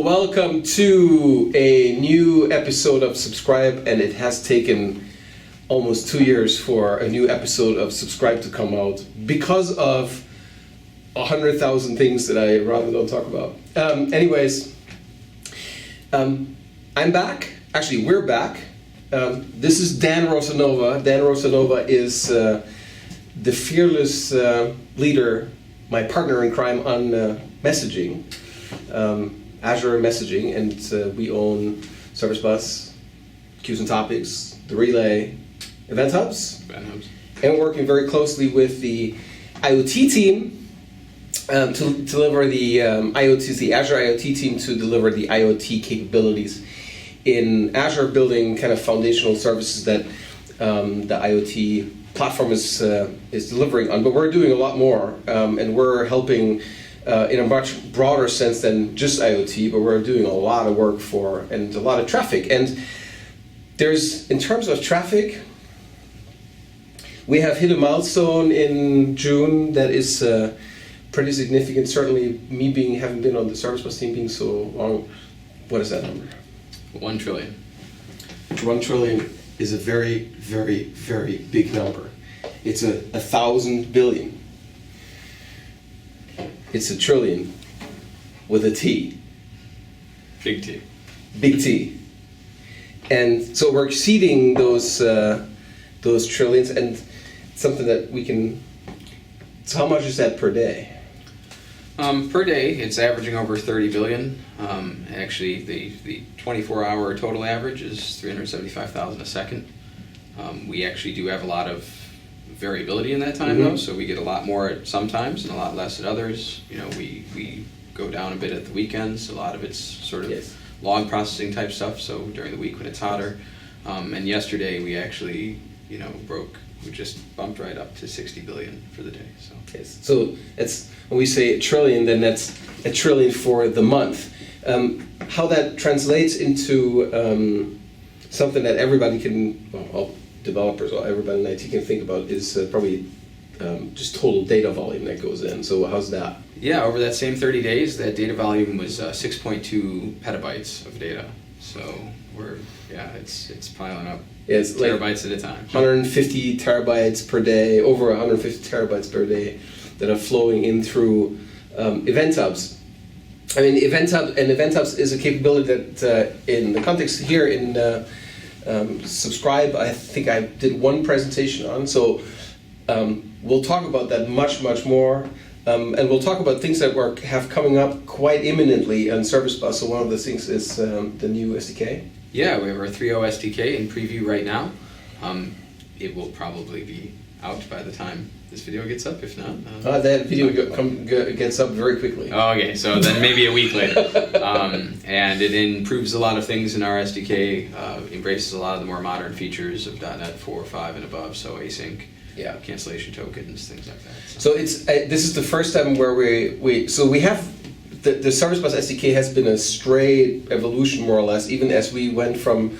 welcome to a new episode of Subscribe, and it has taken almost 2 years for a new episode of Subscribe to come out because of 100,000 things that I rather don't talk about. I'm back. Actually, we're back. This is Dan Rosanova. Dan Rosanova is the fearless leader, my partner in crime on messaging, Azure messaging, and we own Service Bus, Queues and Topics, the Relay, Event Hubs, and we're working very closely with the IoT team to deliver the the Azure IoT team to deliver the IoT capabilities in Azure, building kind of foundational services that the IoT platform is delivering on. But we're doing a lot more, and we're helping in a much broader sense than just IoT, but we're doing a lot of work for and a lot of traffic. And there's, in terms of traffic, we have hit a milestone in June that is pretty significant. Certainly, me having been on the Service Bus team being so long. What is that number? 1 trillion. 1 trillion is a very, very, very big number. It's 1,000 billion. It's a trillion with a T. Big T. Big T. And so we're exceeding those trillions, and something that we can. So how much is that per day? Per day, it's averaging over 30 billion. Actually, the 24-hour total average is 375,000 a second. We actually do have a lot of variability in that time, though, so we get a lot more at some times and a lot less at others. You know, we go down a bit at the weekends. A lot of it's sort of log processing type stuff, so during the week when it's hotter. And yesterday we actually, we just bumped right up to 60 billion for the day. So yes. So it's, when we say a trillion, then that's a trillion for the month. How that translates into something that everybody can, all developers or everybody in IT can think about is probably just total data volume that goes in. So how's that? Yeah, over that same 30 days, that data volume was 6.2 petabytes of data. So it's piling up. Yeah, it's terabytes at a time. 150 terabytes per day, over 150 terabytes per day that are flowing in through Event Hubs. I mean, Event Hubs is a capability that in the context here in Subscribe, I think I did one presentation on. So we'll talk about that much, much more. And we'll talk about things that have coming up quite imminently on Service Bus. So one of the things is the new SDK. Yeah, we have our 3.0 SDK in preview right now. It will probably be out by the time this video gets up, if not. That video gets up very quickly. Oh, okay, so then maybe a week later. And it improves a lot of things in our SDK, embraces a lot of the more modern features of .NET 4, 5, and above, so async, cancellation tokens, things like that. So it's this is the first time where we have the Service Bus SDK has been a stray evolution, more or less. Even as we went from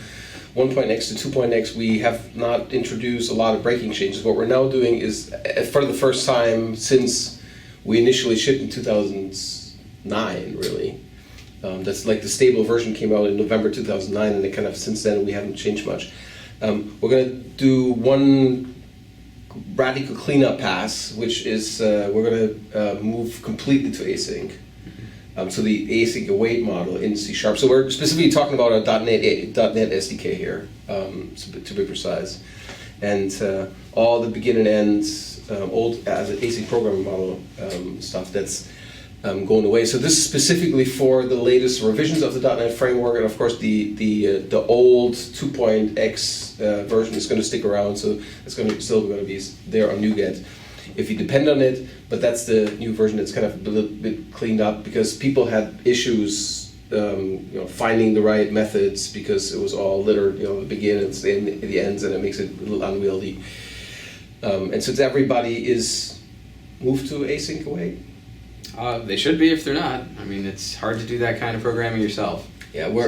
1.x to 2.x, we have not introduced a lot of breaking changes. What we're now doing is, for the first time since we initially shipped in 2009, really. That's like the stable version came out in November 2009, and it kind of since then we haven't changed much. We're going to do one radical cleanup pass, which is we're going to move completely to async. So the async await model in C#. So we're specifically talking about a .NET SDK here, to be precise, and all the begin and end old as an async programming model stuff that's going away. So this is specifically for the latest revisions of the .NET framework, and of course the old 2.x version is going to stick around. So it's still going to be there on NuGet if you depend on it, but that's the new version that's kind of a little bit cleaned up because people had issues finding the right methods because it was all littered, the begins and the ends, and it makes it a little unwieldy. And since everybody is moved to async await, they should be if they're not. I mean, it's hard to do that kind of programming yourself. Yeah, we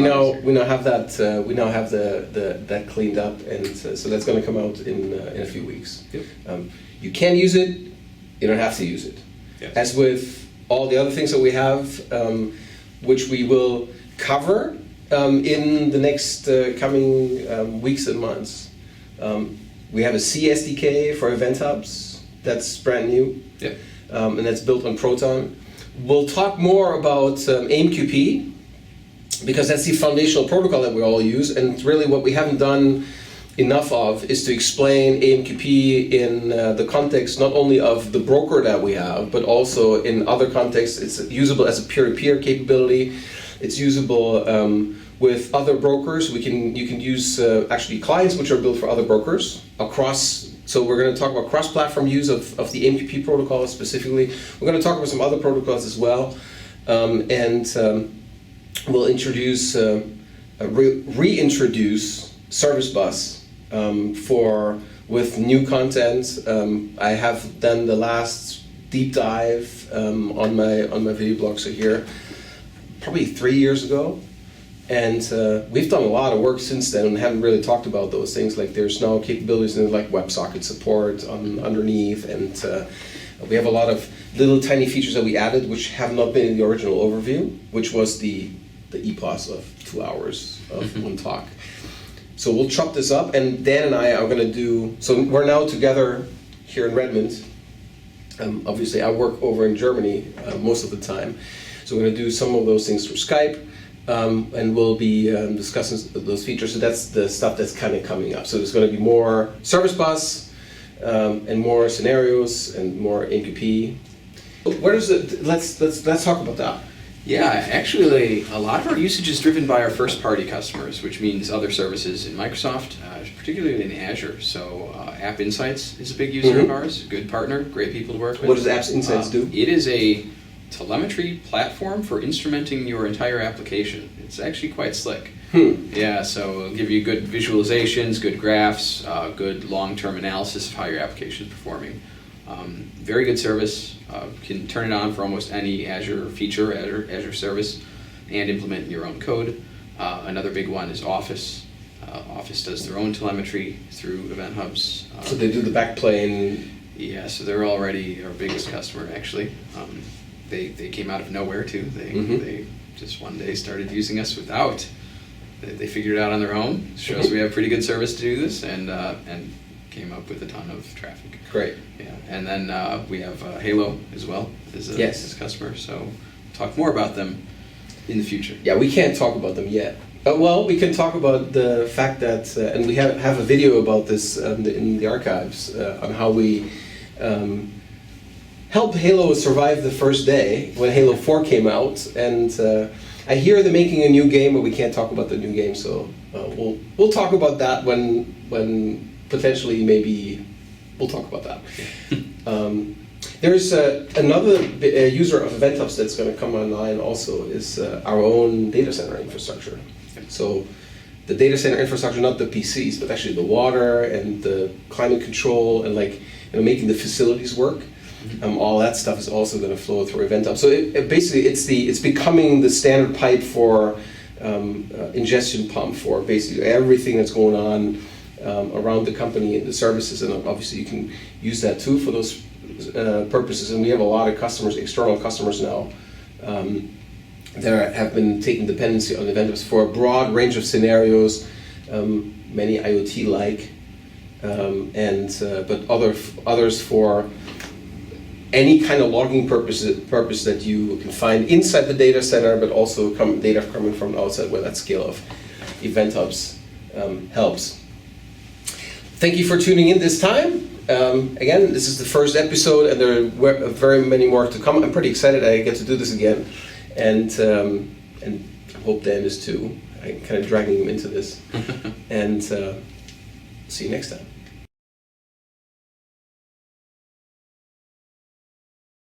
now have that we now have that cleaned up, and so that's going to come out in a few weeks. Yep. You can use it, you don't have to use it. Yes. As with all the other things that we have, which we will cover in the next coming weeks and months. We have a C SDK for Event Hubs. That's brand new. Yeah. And that's built on Proton. We'll talk more about AIMQP, because that's the foundational protocol that we all use, and really what we haven't done enough of is to explain AIMQP in the context not only of the broker that we have, but also in other contexts. It's usable as a peer-to-peer capability. It's usable with other brokers. You can use actually clients which are built for other brokers across. So we're going to talk about cross-platform use of the AIMQP protocol specifically. We're going to talk about some other protocols as well, we'll introduce reintroduce Service Bus with new content. I have done the last deep dive on my video blog, so here probably 3 years ago, and we've done a lot of work since then and haven't really talked about those things. Like there's now capabilities in like WebSocket support underneath, and we have a lot of little tiny features that we added which have not been in the original overview, which was the EPOS of 2 hours of one talk. So we'll chop this up, and Dan and I are going to do, so we're now together here in Redmond. Obviously I work over in Germany most of the time, so we're going to do some of those things through Skype, and we'll be discussing those features. So that's the stuff that's kind of coming up. So there's going to be more Service Bus and more scenarios and more AIMQP. Where does it? Let's talk about that. Yeah, actually, a lot of our usage is driven by our first-party customers, which means other services in Microsoft, particularly in Azure. So App Insights is a big user of ours, good partner, great people to work with. What does App Insights do? It is a telemetry platform for instrumenting your entire application. It's actually quite slick. Yeah, so it'll give you good visualizations, good graphs, good long-term analysis of how your application is performing. Very good service. Can turn it on for almost any Azure feature, Azure service, and implement your own code. Another big one is Office. Office does their own telemetry through Event Hubs. So they do the backplane. Yeah, so they're already our biggest customer, actually. They came out of nowhere, too. They just one day started using us without. They figured it out on their own. Shows we have pretty good service to do this, and came up with a ton of traffic. Great. Yeah, and then we have Halo as well as a customer. So talk more about them in the future. Yeah, we can't talk about them yet. Well, we can talk about the fact that, and we have a video about this in the archives on how we helped Halo survive the first day when Halo 4 came out. And I hear they're making a new game, but we can't talk about the new game. So we'll talk about that when potentially maybe we'll talk about that. There's another user of Event Hubs that's going to come online also is our own data center infrastructure. So the data center infrastructure, not the PCs, but actually the water and the climate control and making the facilities work. All that stuff is also going to flow through Event Hubs. So basically it's becoming the standard pipe for ingestion pump for basically everything that's going on around the company and the services, and obviously you can use that too for those purposes. And we have a lot of customers, external customers now, that have been taking dependency on Event Hubs for a broad range of scenarios, many IoT-like, but others for any kind of logging purpose that you can find inside the data center, but also data coming from outside, where that scale of Event Hubs helps. Thank you for tuning in this time. Again, this is the first episode, and there are very many more to come. I'm pretty excited I get to do this again, and I hope Dan is too. I'm kind of dragging him into this. And see you next time.